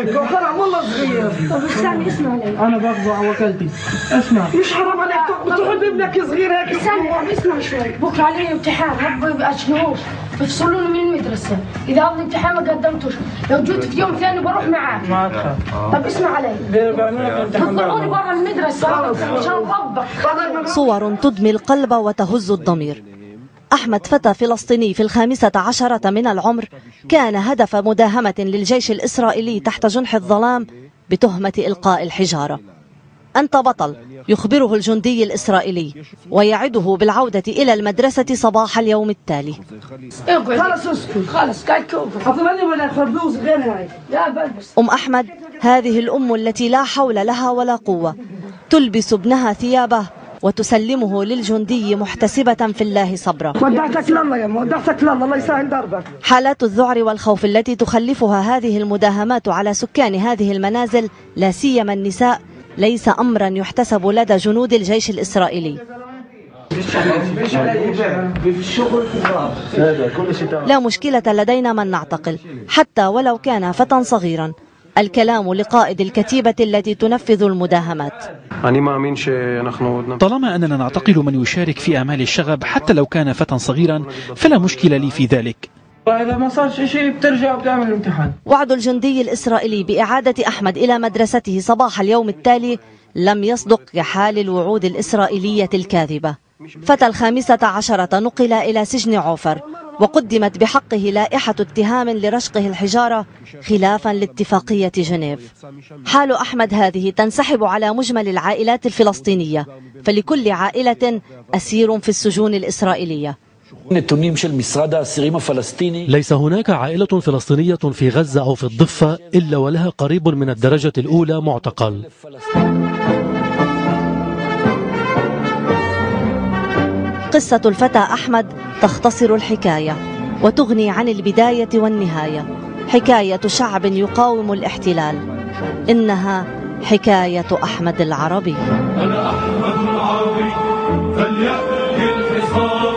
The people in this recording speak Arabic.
منكم حرام والله صغير. طب اسمعني اسمع علي. انا باخذه على وكالتي. اسمع مش حرام عليك تحب ابنك صغير هيك؟ اسمع شوي. بكره علي امتحان ما بأجنوش بفصلوني من المدرسه، اذا هذا الامتحان ما قدمتوش لو جيت في يوم ثاني بروح معاك. ما تخاف. طب اسمع علي. بيطلعوني برا المدرسه عشان اطبق. صور تدمي القلب وتهز الضمير. أحمد فتى فلسطيني في 15 من العمر كان هدف مداهمة للجيش الإسرائيلي تحت جنح الظلام بتهمة إلقاء الحجارة. أنت بطل، يخبره الجندي الإسرائيلي ويعده بالعودة إلى المدرسة صباح اليوم التالي. خلص اسكت خلص أم أحمد هذه الأم التي لا حول لها ولا قوة تلبس ابنها ثيابه وتسلمه للجندي محتسبة في الله صبرا. ودعتك لله يا أم، ودعتك لله، الله يسهل دربك. حالات الذعر والخوف التي تخلفها هذه المداهمات على سكان هذه المنازل لا سيما النساء ليس أمرا يحتسب لدى جنود الجيش الإسرائيلي. لا مشكلة لدينا من نعتقل حتى ولو كان فتى صغيرا. الكلام لقائد الكتيبة التي تنفذ المداهمات. طالما أننا نعتقل من يشارك في أعمال الشغب حتى لو كان فتى صغيرا فلا مشكلة لي في ذلك. إذا ما صار شيء بترجع وبتعمل الامتحان. وعد الجندي الإسرائيلي بإعادة أحمد إلى مدرسته صباح اليوم التالي لم يصدق كحال الوعود الإسرائيلية الكاذبة. فتى 15 نقل إلى سجن عوفر وقدمت بحقه لائحة اتهام لرشقه الحجارة خلافا لاتفاقية جنيف. حال أحمد هذه تنسحب على مجمل العائلات الفلسطينية، فلكل عائلة أسير في السجون الإسرائيلية. ليس هناك عائلة فلسطينية في غزة أو في الضفة إلا ولها قريب من الدرجة الأولى معتقل. قصة الفتى أحمد تختصر الحكاية وتغني عن البداية والنهاية. حكاية شعب يقاوم الاحتلال، إنها حكاية أحمد العربي. أنا أحمد العربي فليأتي الحصار.